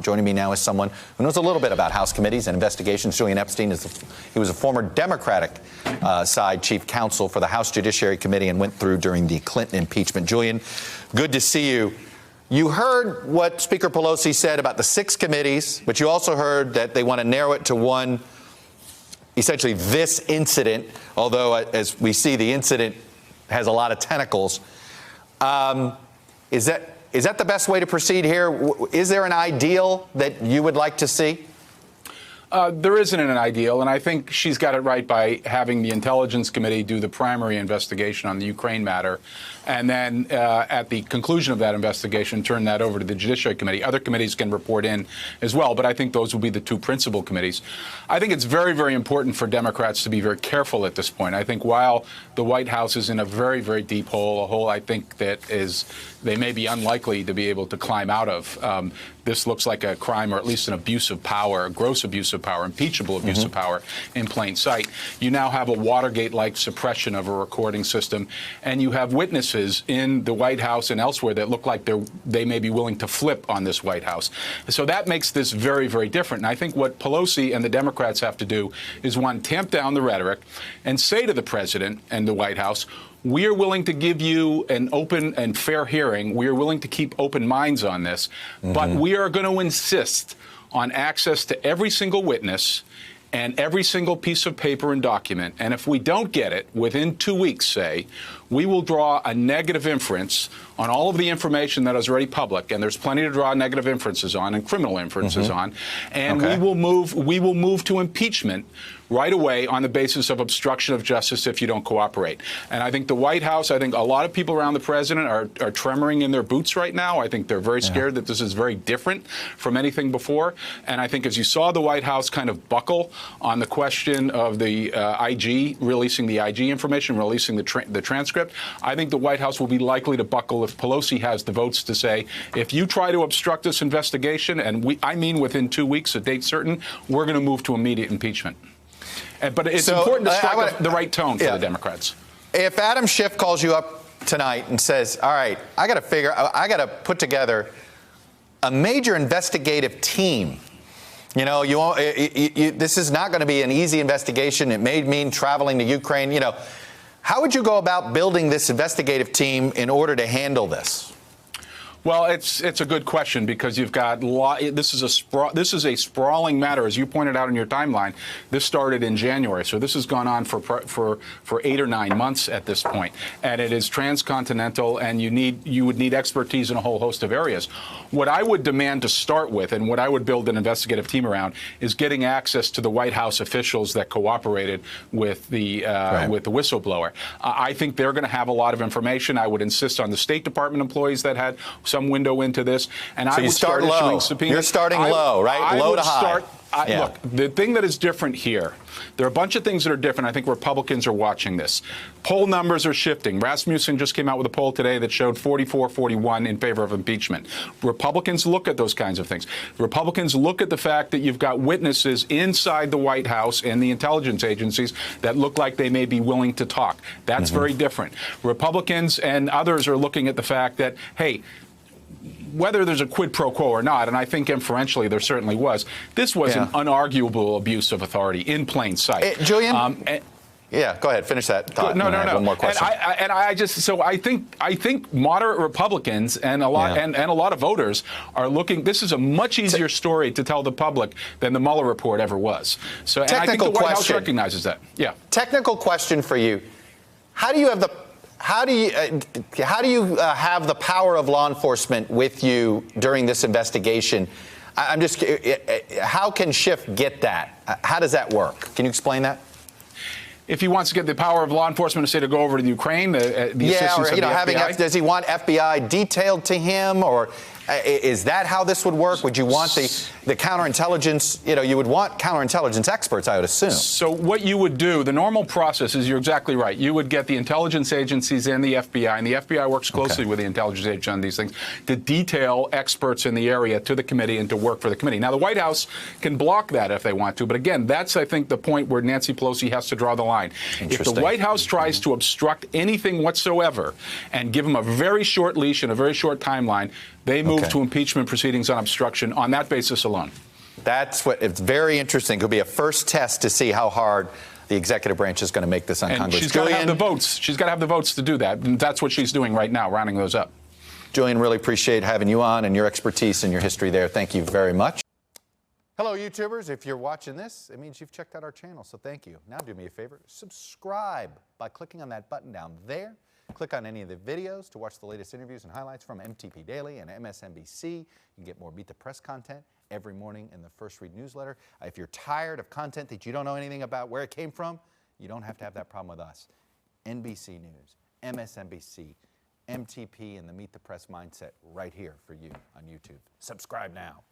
Joining me now is someone who knows a little bit about House committees and investigations. Julian Epstein he was a former Democratic side chief counsel for the House Judiciary Committee and went through during the Clinton impeachment. Julian, good to see you. You heard what Speaker Pelosi said about the 6 committees, but you also heard that they want to narrow it to one, essentially this incident, although as we see, the incident has a lot of tentacles. Is that the best way to proceed here? Is there an ideal that you would like to see? There isn't an ideal, and I think she's got it right by having the Intelligence Committee do the primary investigation on the Ukraine matter, and then at the conclusion of that investigation, turn that over to the Judiciary Committee. Other committees can report in as well, but I think those will be the 2 principal committees. I think it's very, very important for Democrats to be very careful at this point. I think while the White House is in a very, very deep hole, a hole I think that they may be unlikely to be able to climb out of. This looks like a crime, or at least an abuse of power, a gross abuse of power, impeachable abuse of power in plain sight. You now have a Watergate-like suppression of a recording system, and you have witnesses in the White House and elsewhere that look like they may be willing to flip on this White House. So that makes this very, very different. And I think what Pelosi and the Democrats have to do is, one, tamp down the rhetoric and say to the president and the White House, we are willing to give you an open and fair hearing. We are willing to keep open minds on this, but we are going to insist on access to every single witness and every single piece of paper and document. And if we don't get it within 2 weeks, say, we will draw a negative inference on all of the information that is already public, and there's plenty to draw negative inferences on and criminal inferences on, and we will move to impeachment right away on the basis of obstruction of justice if you don't cooperate. And I think the White House, I think a lot of people around the president are tremoring in their boots right now. I think they're very scared that this is very different from anything before. And I think as you saw the White House kind of buckle on the question of the IG, releasing the IG information, releasing the transcript, I think the White House will be likely to buckle if Pelosi has the votes to say, if you try to obstruct this investigation, and I mean within 2 weeks, a date certain, we're going to move to immediate impeachment. But it's important to strike the right tone for the Democrats. If Adam Schiff calls you up tonight and says, all right, I got to put together a major investigative team. You know, this is not going to be an easy investigation. It may mean traveling to Ukraine. You know, how would you go about building this investigative team in order to handle this? Well, it's a good question, because you've got this is a sprawling matter, as you pointed out in your timeline. This started in January, so this has gone on for 8 or 9 months at this point, and it is transcontinental, and you would need expertise in a whole host of areas. What I would demand to start with, and what I would build an investigative team around, is getting access to the White House officials that cooperated with the whistleblower. I think they're going to have a lot of information. I would insist on the State Department employees that had some window into this, and so I would start issuing subpoenas. You're starting low, right? Low to high. Look, the thing that is different here, there are a bunch of things that are different. I think Republicans are watching this. Poll numbers are shifting. Rasmussen just came out with a poll today that showed 44-41 in favor of impeachment. Republicans look at those kinds of things. Republicans look at the fact that you've got witnesses inside the White House and the intelligence agencies that look like they may be willing to talk. That's very different. Republicans and others are looking at the fact that, hey, whether there's a quid pro quo or not, and I think inferentially there certainly was, this was an unarguable abuse of authority in plain sight. Julian? Yeah, go ahead. Finish that thought. No. One more question. I think moderate Republicans and a lot of voters are looking. This is a much easier story to tell the public than the Mueller report ever was. So, and I think the White House recognizes that. Yeah. Technical question for you: How do you have the power of law enforcement with you during this investigation? I'm just, how can Schiff get that? How does that work? Can you explain that? If he wants to get the power of law enforcement to say to go over to the Ukraine, the assistance of the FBI? Does he want FBI detailed to him, or is that how this would work? Would you want the counterintelligence? You would want counterintelligence experts, I would assume. So what you would do, the normal process is, you're exactly right. You would get the intelligence agencies and the FBI, and the FBI works closely with the intelligence agency on these things, to detail experts in the area to the committee and to work for the committee. Now, the White House can block that if they want to, but again, that's, I think, the point where Nancy Pelosi has to draw the line. If the White House tries to obstruct anything whatsoever and give them a very short leash and a very short timeline, they move move Okay. to impeachment proceedings on obstruction on that basis alone. That's what it's very interesting. It'll be a first test to see how hard the executive branch is going to make this on And Congress. she's got to have Julian, the votes. She's got to have the votes to do that. And that's what she's doing right now, rounding those up. Julian, really appreciate having you on and your expertise and your history there. Thank you very much. Hello, YouTubers. If you're watching this, it means you've checked out our channel, so thank you. Now do me a favor, subscribe by clicking on that button down there. Click on any of the videos to watch the latest interviews and highlights from MTP Daily and MSNBC. You can get more Meet the Press content every morning in the First Read newsletter. If you're tired of content that you don't know anything about where it came from, you don't have to have that problem with us. NBC News, MSNBC, MTP, and the Meet the Press mindset right here for you on YouTube. Subscribe now.